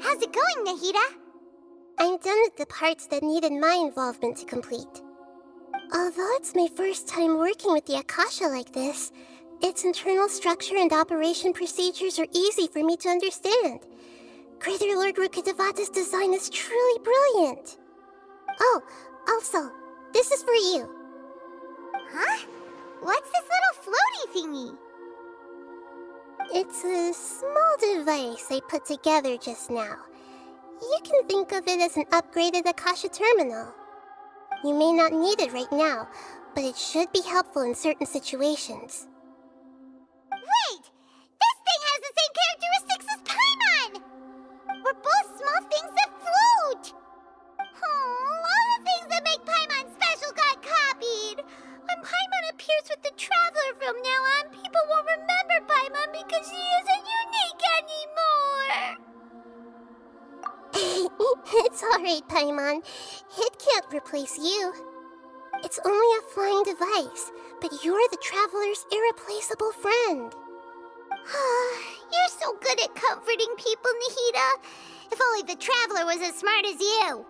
How's it going, Nahida? I'm done with the parts that needed my involvement to complete. Although it's my first time working with the Akasha like this, its internal structure and operation procedures are easy for me to understand. Greater Lord Rukkhadevata's design is truly brilliant. Oh, also, this is for you. Huh? What's this little floaty thingy? It's a small device I put together just now. You can think of it as an upgraded Akasha terminal. You may not need it right now, but it should be helpful in certain situations. Wait! This thing has the same characteristics as Paimon! We're both small things that float! Oh, all the things that make Paimon special got copied! When Paimon appears with the Traveler from now on, people won't remember Paimon because she isn't unique anymore! It's alright, Paimon. It can't replace you. It's only a flying device, but you're the Traveler's irreplaceable friend. You're so good at comforting people, Nahida. If only the Traveler was as smart as you.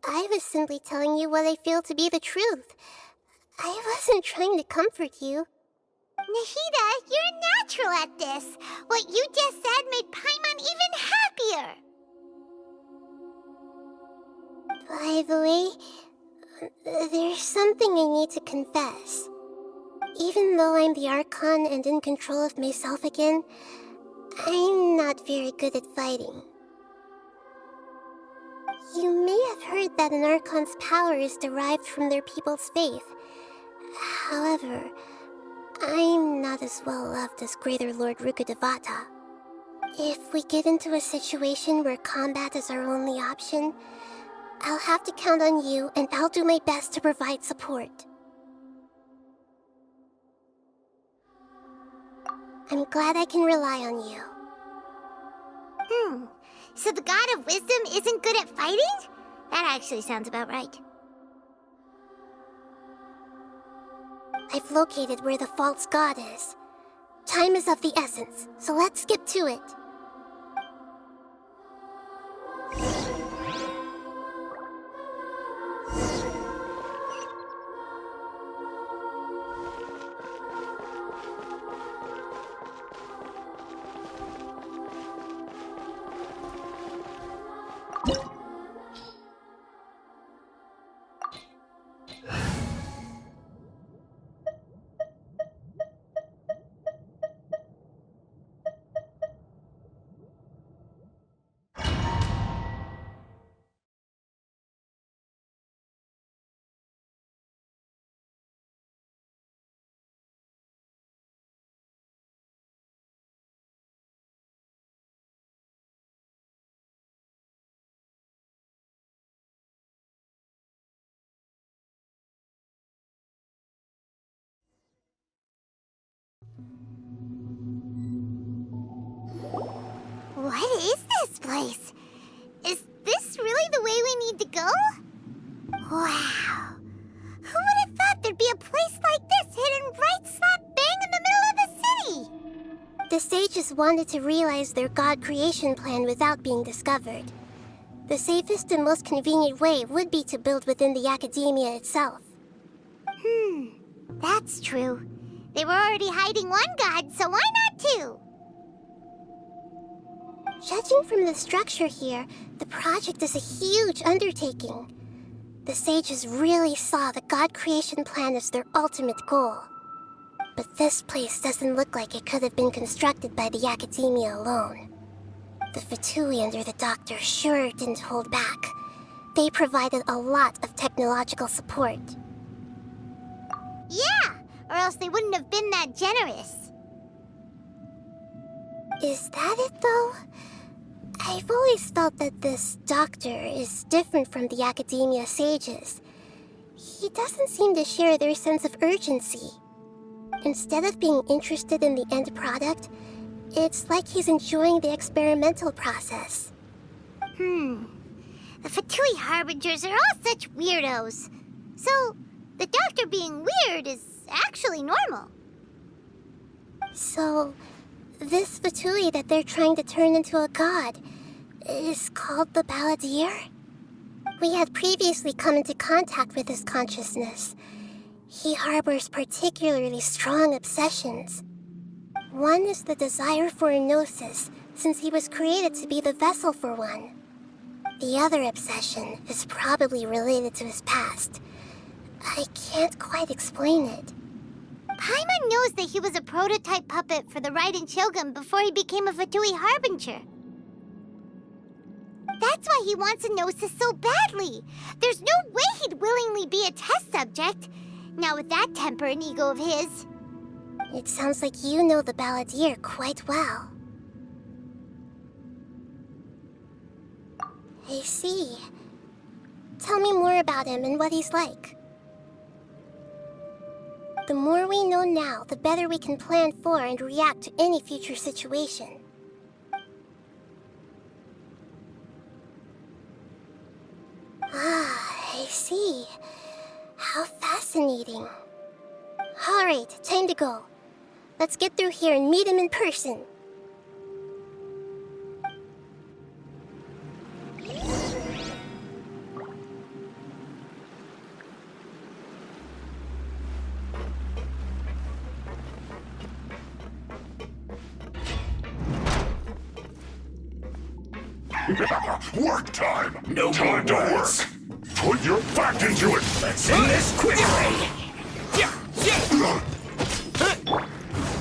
I was simply telling you what I feel to be the truth. I wasn't trying to comfort you. Nahida, you're natural at this. What you just said made Paimon even happier. By the way, there's something I need to confess. Even though I'm the Archon and in control of myself again, I'm not very good at fighting. You may have heard that an Archon's power is derived from their people's faith. However, I'm not as well loved as Greater Lord Rukkhadevata. If we get into a situation where combat is our only option, I'll have to count on you, and I'll do my best to provide support. I'm glad I can rely on you. So the God of Wisdom isn't good at fighting? That actually sounds about right. I've located where the false god is. Time is of the essence, so let's skip to it. What is this place? Is this really the way we need to go? Wow. Who would have thought there'd be a place like this hidden right slap bang in the middle of the city? The sages wanted to realize their god creation plan without being discovered. The safest and most convenient way would be to build within the academia itself. That's true. They were already hiding one god, so why not two? Judging from the structure here, the project is a huge undertaking. The sages really saw the god creation plan as their ultimate goal. But this place doesn't look like it could have been constructed by the academia alone. The Fatui under the Doctor sure didn't hold back. They provided a lot of technological support. Yeah, or else they wouldn't have been that generous. Is that it, though? I've always felt that this Doctor is different from the Academia sages. He doesn't seem to share their sense of urgency. Instead of being interested in the end product, it's like he's enjoying the experimental process. The Fatui Harbingers are all such weirdos. So, The doctor being weird is actually normal. So, this Fatui that they're trying to turn into a god is called the Balladeer? We had previously come into contact with his consciousness. He harbors particularly strong obsessions. One is the desire for a gnosis, since he was created to be the vessel for one. The other obsession is probably related to his past. I can't quite explain it. Paimon knows that he was a prototype puppet for the Raiden Shogun before he became a Fatui Harbinger. That's why he wants a gnosis so badly. There's no way he'd willingly be a test subject. Not with that temper and ego of his. It sounds like you know the Balladeer quite well. I see. Tell me more about him and what he's like. The more we know now, the better we can plan for and react to any future situation. Ah, I see. How fascinating. Alright, time to go. Let's get through here and meet him in person. Work time! No time to work! Put your back into it! Let's end this quickly!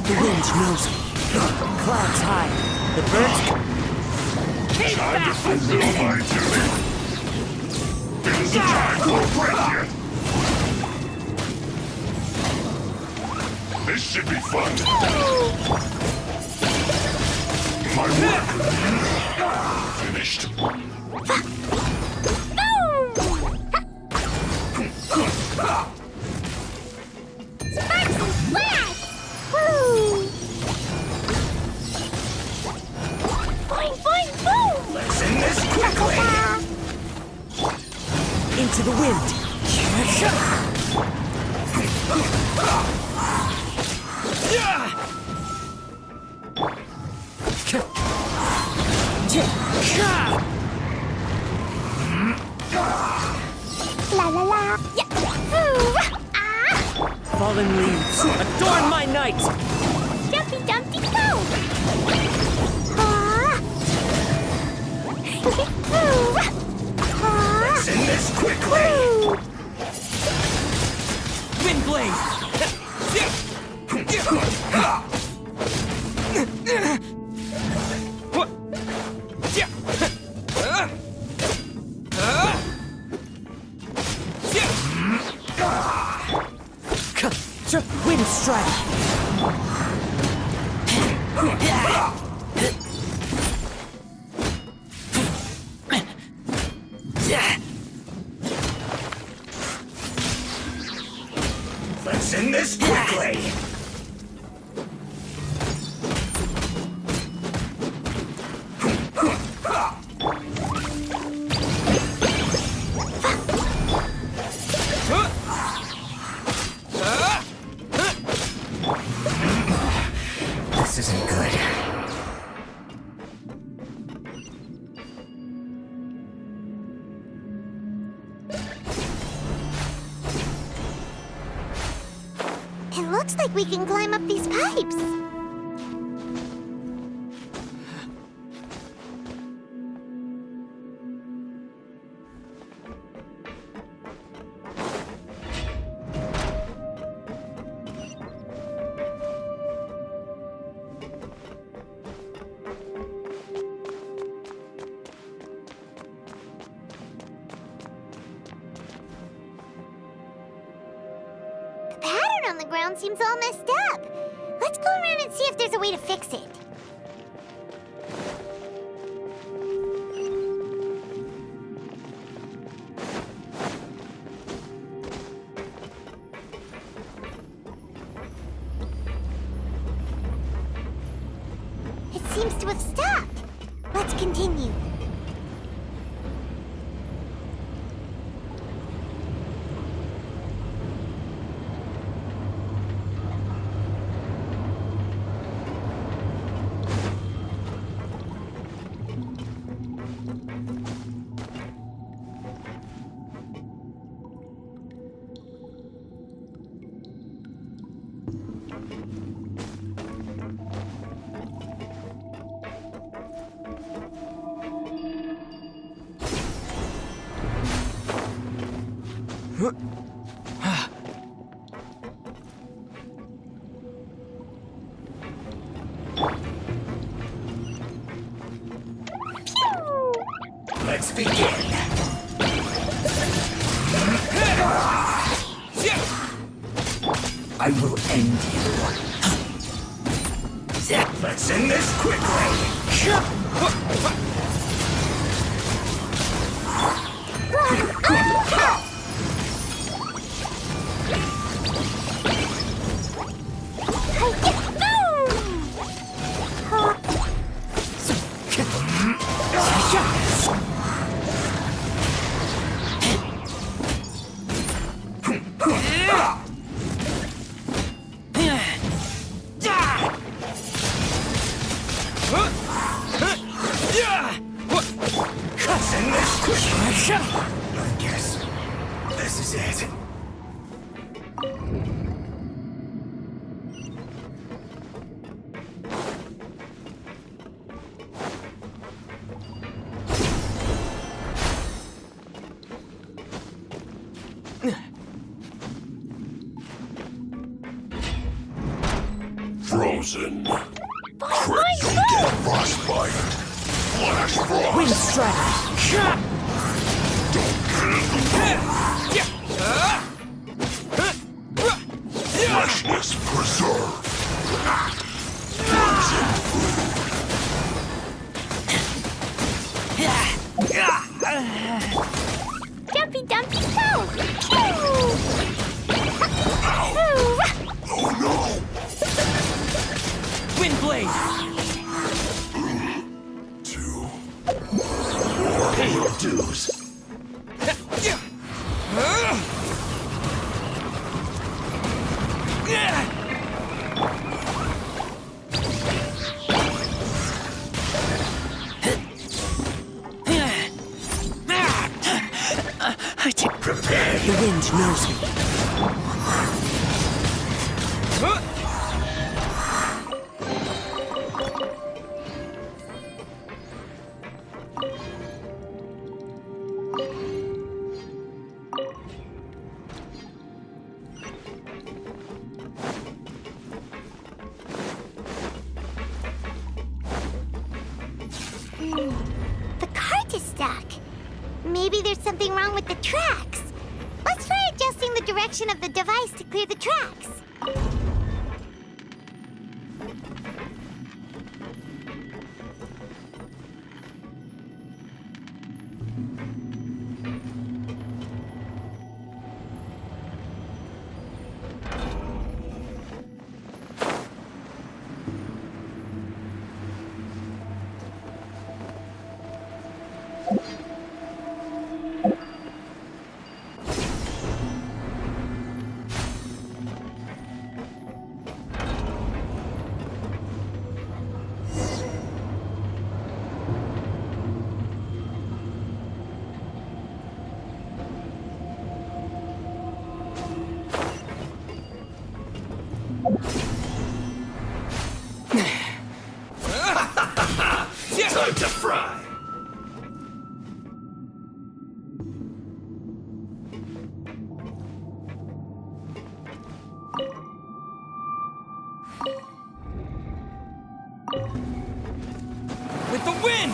The wind knows me. Clouds high. The birds... Time to fulfill my duty! It's the time for a break yet! This should be fun! My work! Finished. Let's end this quickly! Into the wind. La la la. Fallen leaves, adorn my night! Jumpy Dumpty Go! Let's end this quickly! Wind blade! Wind strike! Let's end this quickly! This isn't good. It looks like we can climb up these pipes. The pattern on the ground seems all messed up. Let's go around and see if there's a way to fix it. It seems to have stopped. Let's continue. Let's begin. I will end you. Let's end this quickly. Let's end this quickly. I guess this is it. Frozen. Krypton frostbite. Flash frost. Wind strike. Freshness preserved. Dumpy dumpy go! Oh no! Wind blade. 2 more. Pay your dues. Prepare. The wind knows me. The cart is stuck. Maybe there's something wrong with the tracks. Let's try adjusting the direction of the device to clear the tracks. Time to fry. With the wind.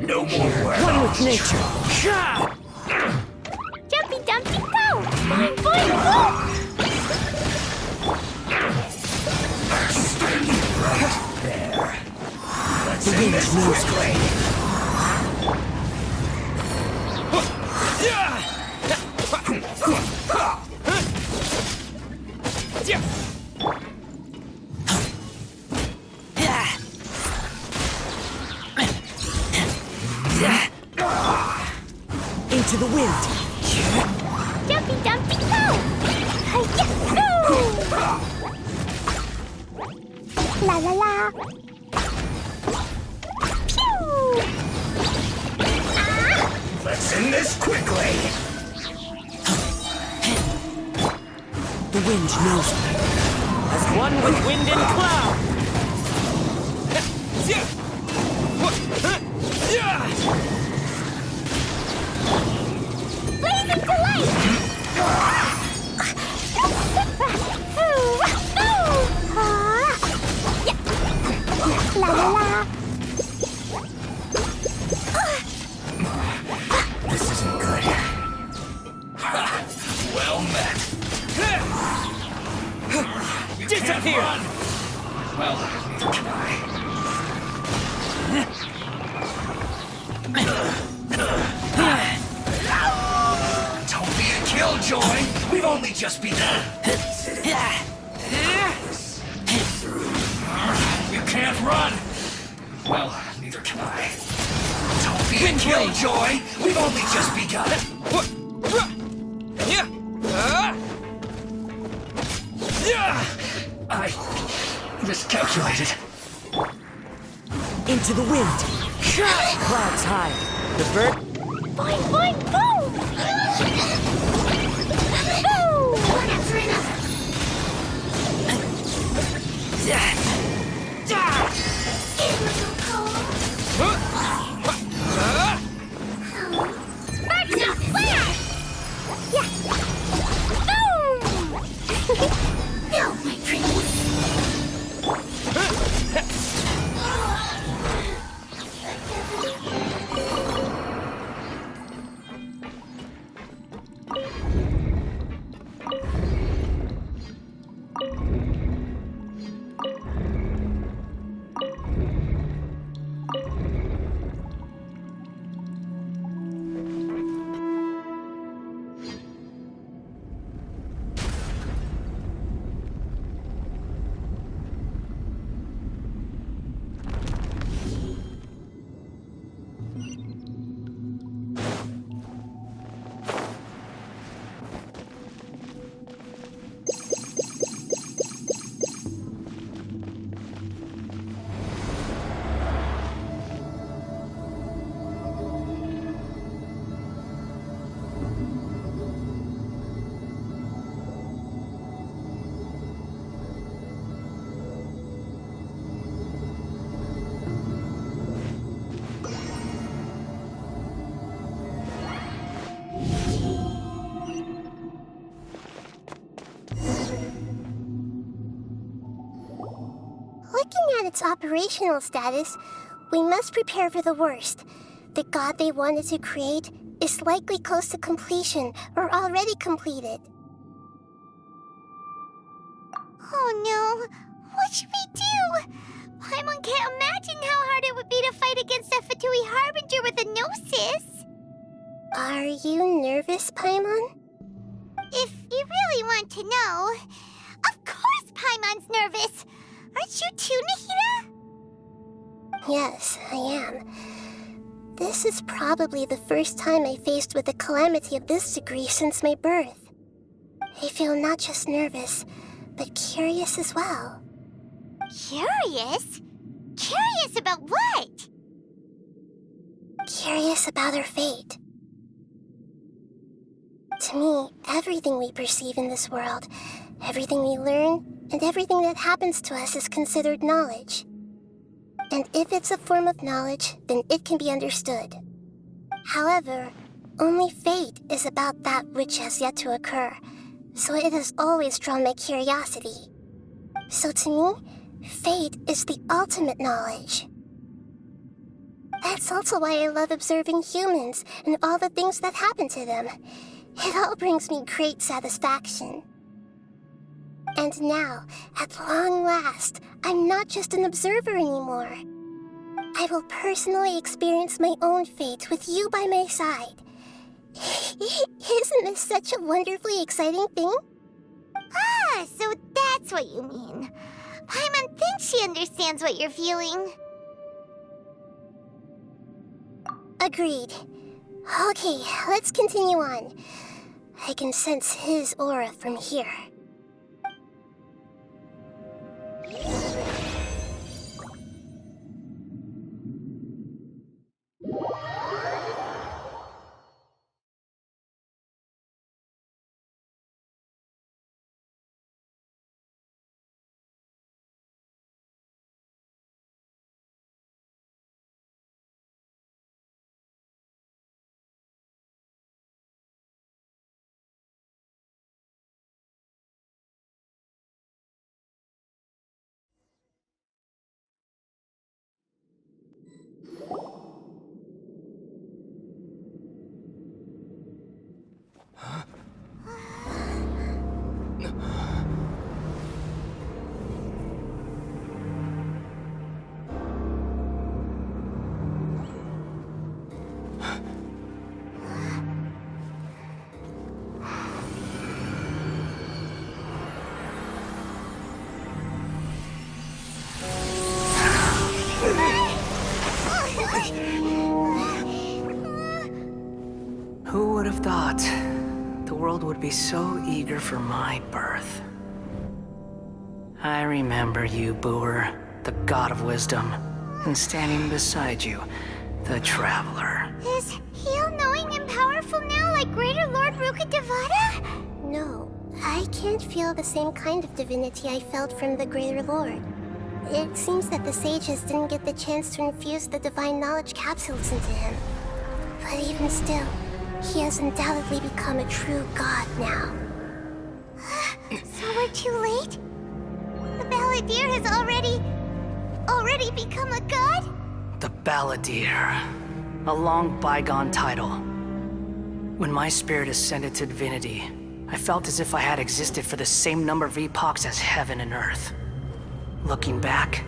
No more work. One with nature. Jumpy dumpy go! Boing boing boom! There. Let's The end wind this knows quickly. Into the wind. Jumpy dumpy go! Hi-ya! La la la! Pew! Ah! Let's end this quickly. The wind knows me. As one with wind and cloud. Blazing delight! La la la! This isn't good. Well met. Disappear! Well, neither can I. Don't be a killjoy. We've only just begun. You can't run. Well, neither can I. Don't be a killjoy. We've only just begun. I miscalculated. Into the wind. Clouds high. The bird. Boing boing boom! Boom! One after another. Sparks and flash! Yeah! Boom! No, my dreams! Looking at its operational status, we must prepare for the worst. The god they wanted to create is likely close to completion or already completed. Oh no! What should we do? Paimon can't imagine how hard it would be to fight against a Fatui Harbinger with a Gnosis! Are you nervous, Paimon? If you really want to know, of course Paimon's nervous! Aren't you too, Nahida? Yes, I am. This is probably the first time I faced with a calamity of this degree since my birth. I feel not just nervous, but curious as well. Curious? Curious about what? Curious about our fate. To me, everything we perceive in this world, everything we learn, and everything that happens to us is considered knowledge. And if it's a form of knowledge, then it can be understood. However, only fate is about that which has yet to occur, so it has always drawn my curiosity. So to me, fate is the ultimate knowledge. That's also why I love observing humans and all the things that happen to them. It all brings me great satisfaction. And now, at long last, I'm not just an observer anymore. I will personally experience my own fate with you by my side. Isn't this such a wonderfully exciting thing? Ah, so that's what you mean. Paimon thinks she understands what you're feeling. Agreed. Okay, let's continue on. I can sense his aura from here. Who would have thought the world would be so eager for my birth? I remember you, Booer, the god of wisdom, and standing beside you, the traveler. Is he all-knowing and powerful now like Greater Lord Rukkhadevata? No, I can't feel the same kind of divinity I felt from the Greater Lord. It seems that the sages didn't get the chance to infuse the divine knowledge capsules into him. But even still, he has undoubtedly become a true god now. So we're too late? The Balladeer has already become a god? The Balladeer. A long bygone title. When my spirit ascended to divinity, I felt as if I had existed for the same number of epochs as heaven and earth. Looking back,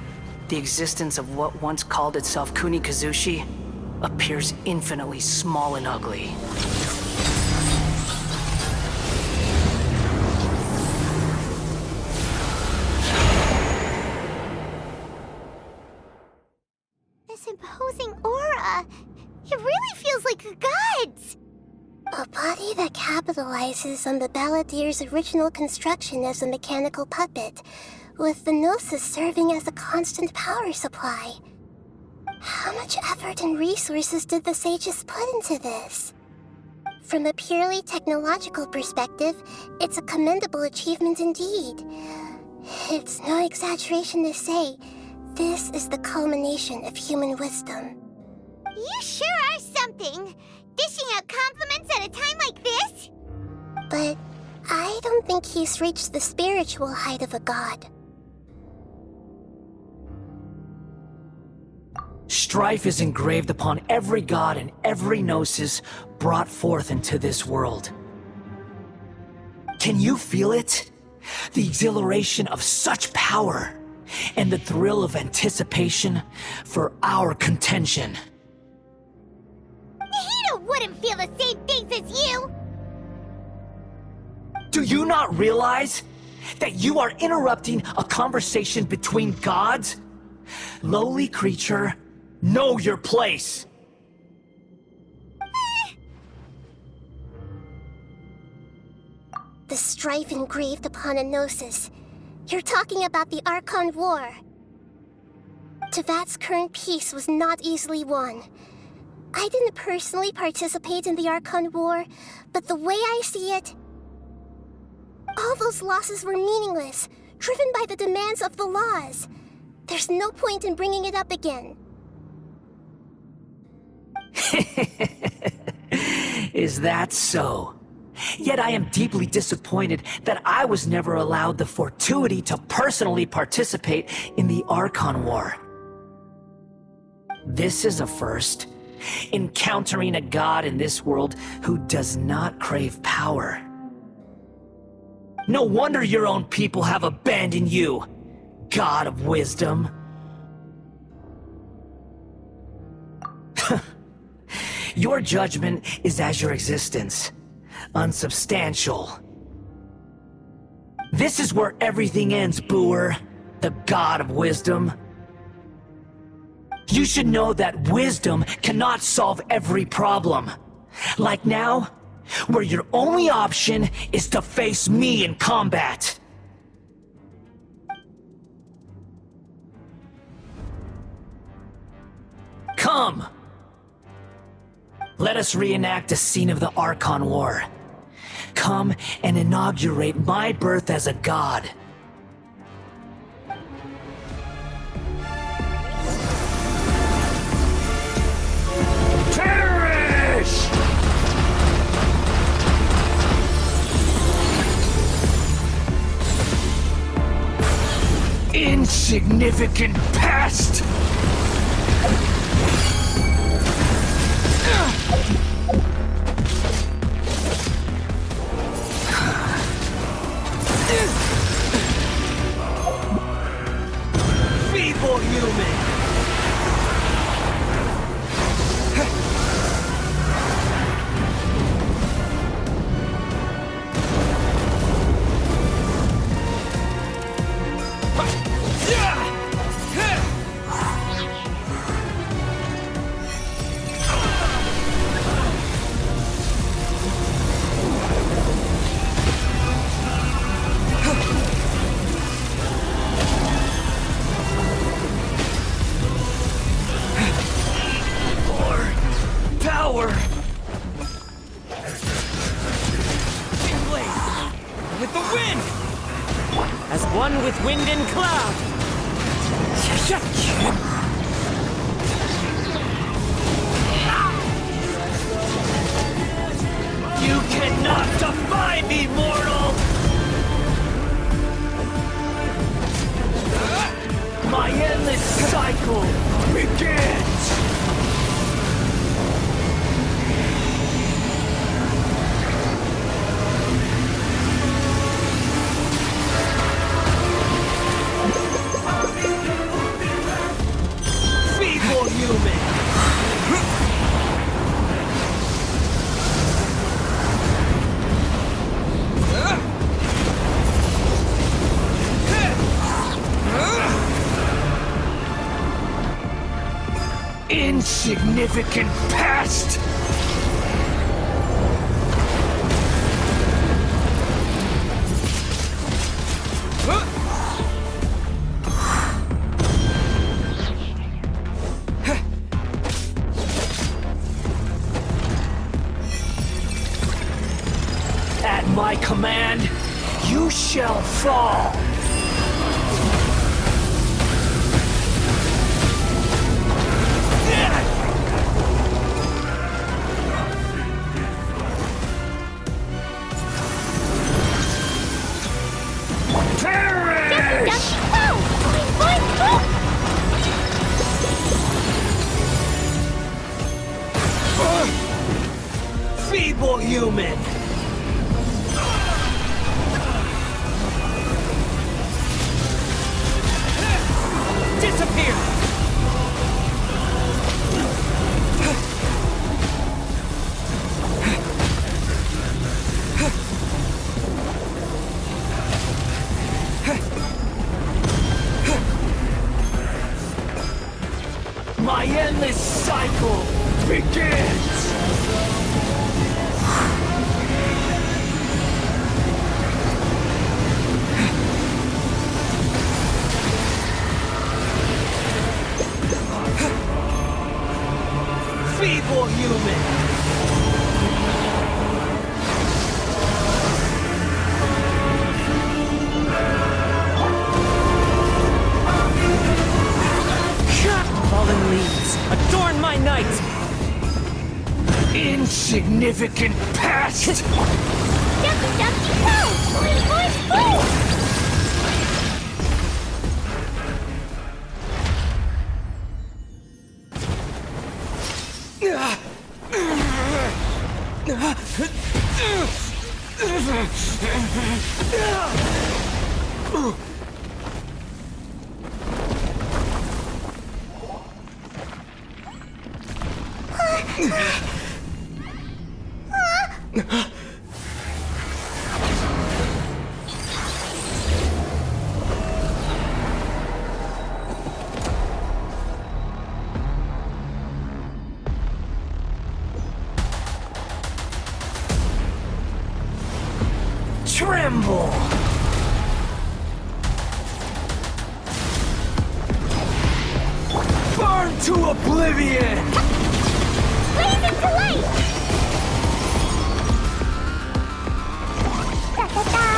the existence of what once called itself Kunikazushi appears infinitely small and ugly. This imposing aura. It really feels like a god's. A body that capitalizes on the Balladeer's original construction as a mechanical puppet, with the Gnosis serving as a constant power supply. How much effort and resources did the sages put into this? From a purely technological perspective, it's a commendable achievement indeed. It's no exaggeration to say, this is the culmination of human wisdom. You sure are something. Dishing out compliments at a time like this? But I don't think he's reached the spiritual height of a god. Strife is engraved upon every god and every gnosis brought forth into this world. Can you feel it? The exhilaration of such power, and the thrill of anticipation for our contention. Hito wouldn't feel the same things as you! Do you not realize that you are interrupting a conversation between gods? Lowly creature, know your place! The strife engraved upon a gnosis. You're talking about the Archon War. Tevat's current peace was not easily won. I didn't personally participate in the Archon War, but the way I see it, all those losses were meaningless, driven by the demands of the laws. There's no point in bringing it up again. Is that so? Yet I am deeply disappointed that I was never allowed the fortuity to personally participate in the Archon War. this is a first. Encountering a god in this world who does not crave power. No wonder your own people have abandoned you, God of Wisdom. Your judgment is as your existence, unsubstantial. This is where everything ends, Booer, the God of Wisdom. You should know that wisdom cannot solve every problem. Like now, where your only option is to face me in combat. Come! Let us reenact a scene of the Archon War. Come and inaugurate my birth as a god. Perish! Insignificant pest! Feeble human! Power! With the wind! As one with wind and cloud! You cannot defy me, mortal! My endless cycle begins! Feeble human! Insignificant pest! At my command, you shall fall! Perish! Feeble human! Disappear! My endless cycle begins! Feeble human! Fallen leaves, adorn my night! Insignificant pest! Tremble! Burn to oblivion! Blaze into light! Da-da-da!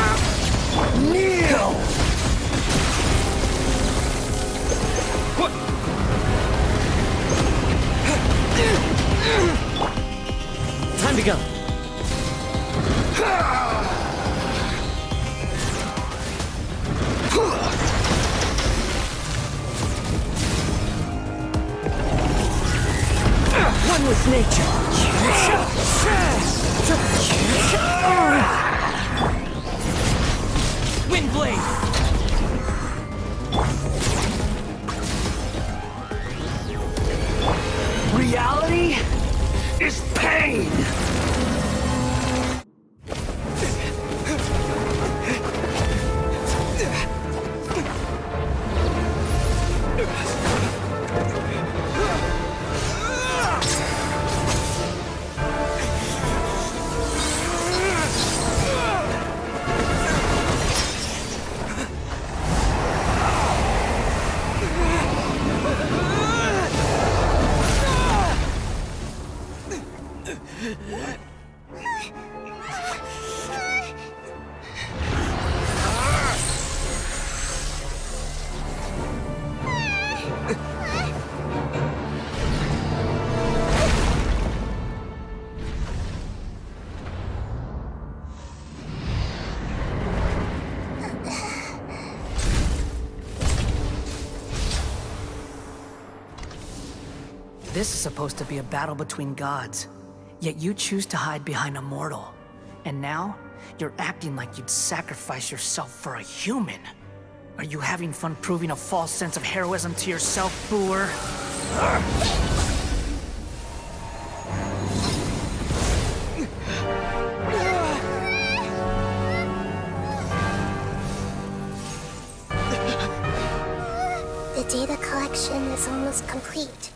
Kneel! Time to go. One with nature. Windblade. Reality is pain! This is supposed to be a battle between gods, yet you choose to hide behind a mortal. And now, you're acting like you'd sacrifice yourself for a human. Are you having fun proving a false sense of heroism to yourself, Booer? The data collection is almost complete.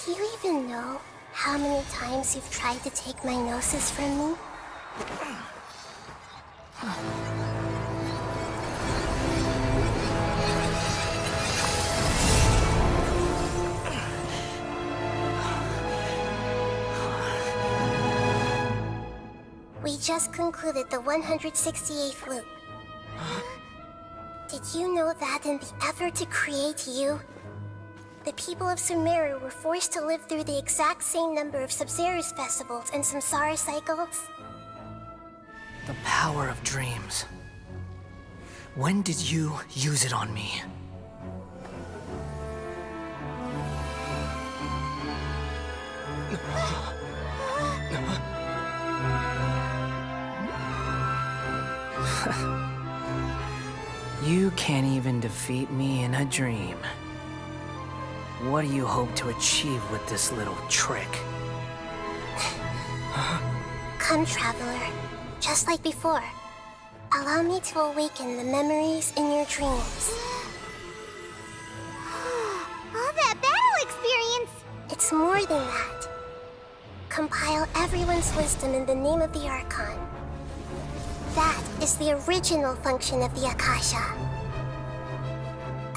Do you even know how many times you've tried to take my gnosis from me? We just concluded the 168th loop. Did you know that in the effort to create you, the people of Sumeru were forced to live through the exact same number of Sub-Zerus festivals and Samsara cycles? The power of dreams. When did you use it on me? You can't even defeat me in a dream. What do you hope to achieve with this little trick? Come, Traveler. Just like before. Allow me to awaken the memories in your dreams. All that battle experience! It's more than that. Compile everyone's wisdom in the name of the Archon. That is the original function of the Akasha.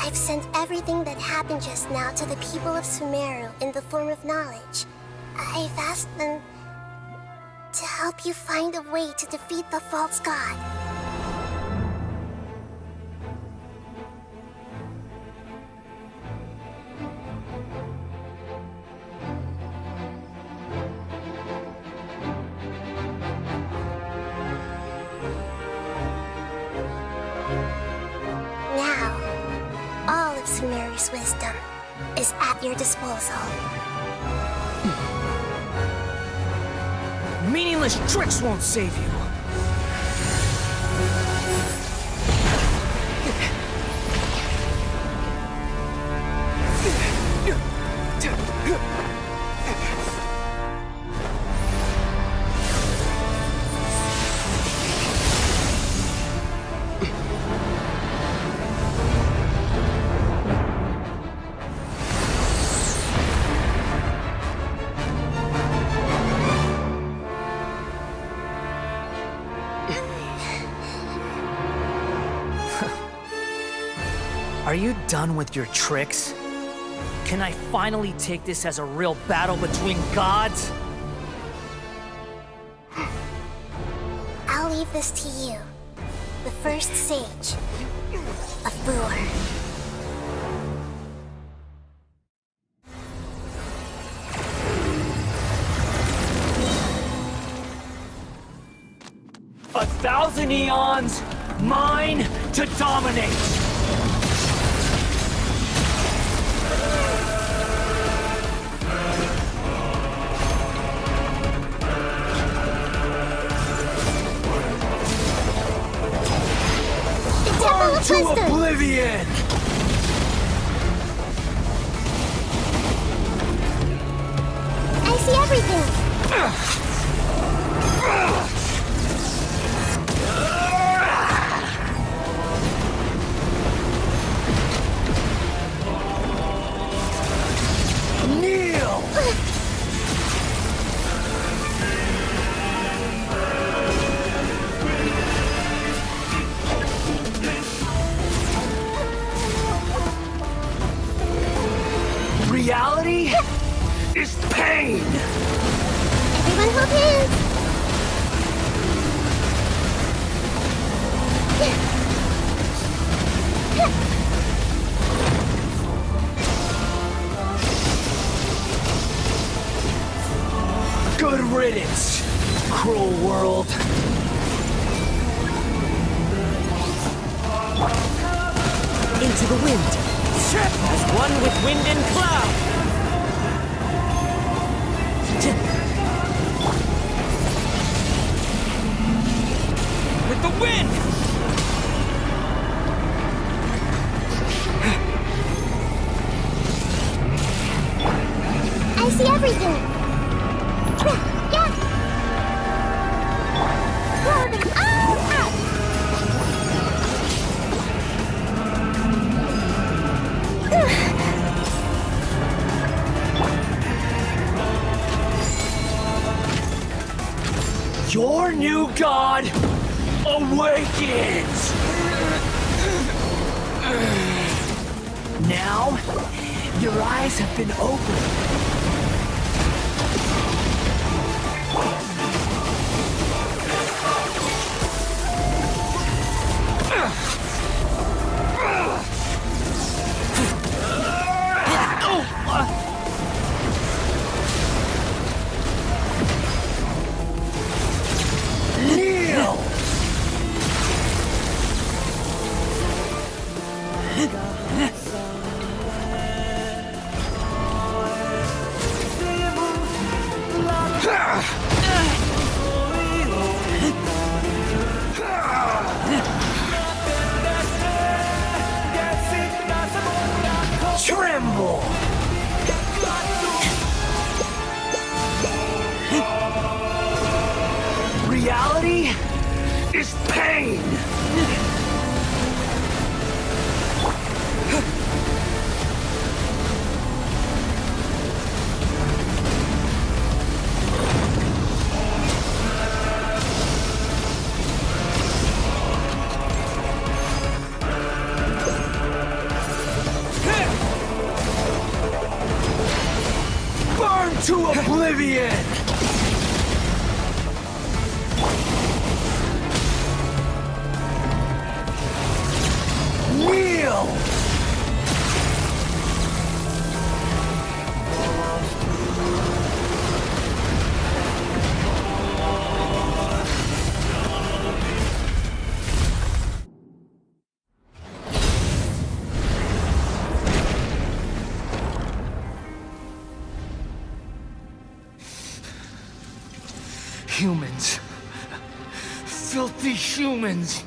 I've sent everything that happened just now to the people of Sumeru in the form of knowledge. I've asked them to help you find a way to defeat the false god. Now, all of Sumeru's wisdom is at your disposal. Meaningless tricks won't save you. Are you done with your tricks? Can I finally take this as a real battle between gods? I'll leave this to you. The first sage of Brewer. 1,000 eons, mine to dominate! Burn to oblivion! I see everything! Kneel! Reality is pain! Everyone hold hands! Good riddance, cruel world. Into the wind. As one with wind and cloud. With the wind! I see everything! Yeah! Pull them all out! Your new god awakens! Now, your eyes have been opened. Kneel! Tremble! Reality is pain! Burn to oblivion! Kneel! Humans. Filthy humans.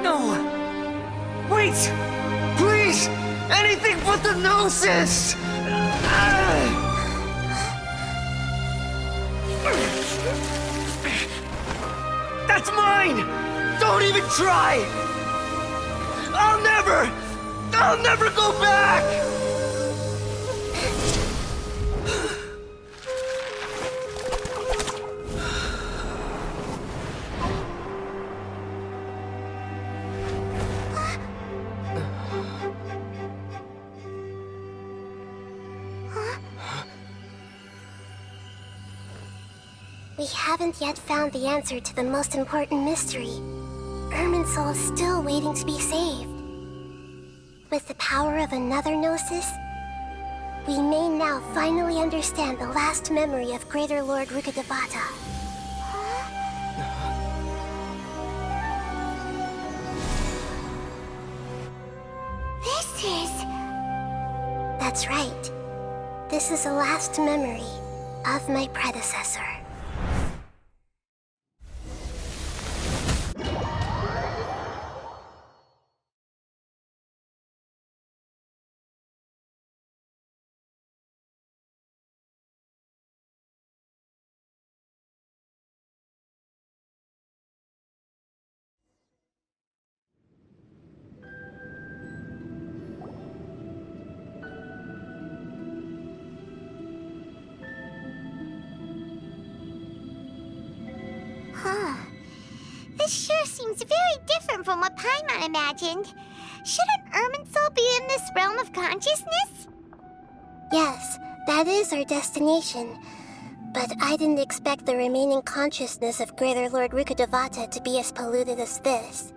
No! Wait! Please! Anything but the Gnosis! That's mine! Don't even try! I'll never go back! We haven't yet found the answer to the most important mystery. Irminsul is still waiting to be saved. With the power of another Gnosis, we may now finally understand the last memory of Greater Lord Rukkhadevata. This is... That's right. This is the last memory of my predecessor. This sure seems very different from what Paimon imagined. Shouldn't Irminsul be in this realm of consciousness? Yes, that is our destination. But I didn't expect the remaining consciousness of Greater Lord Rukkhadevata to be as polluted as this.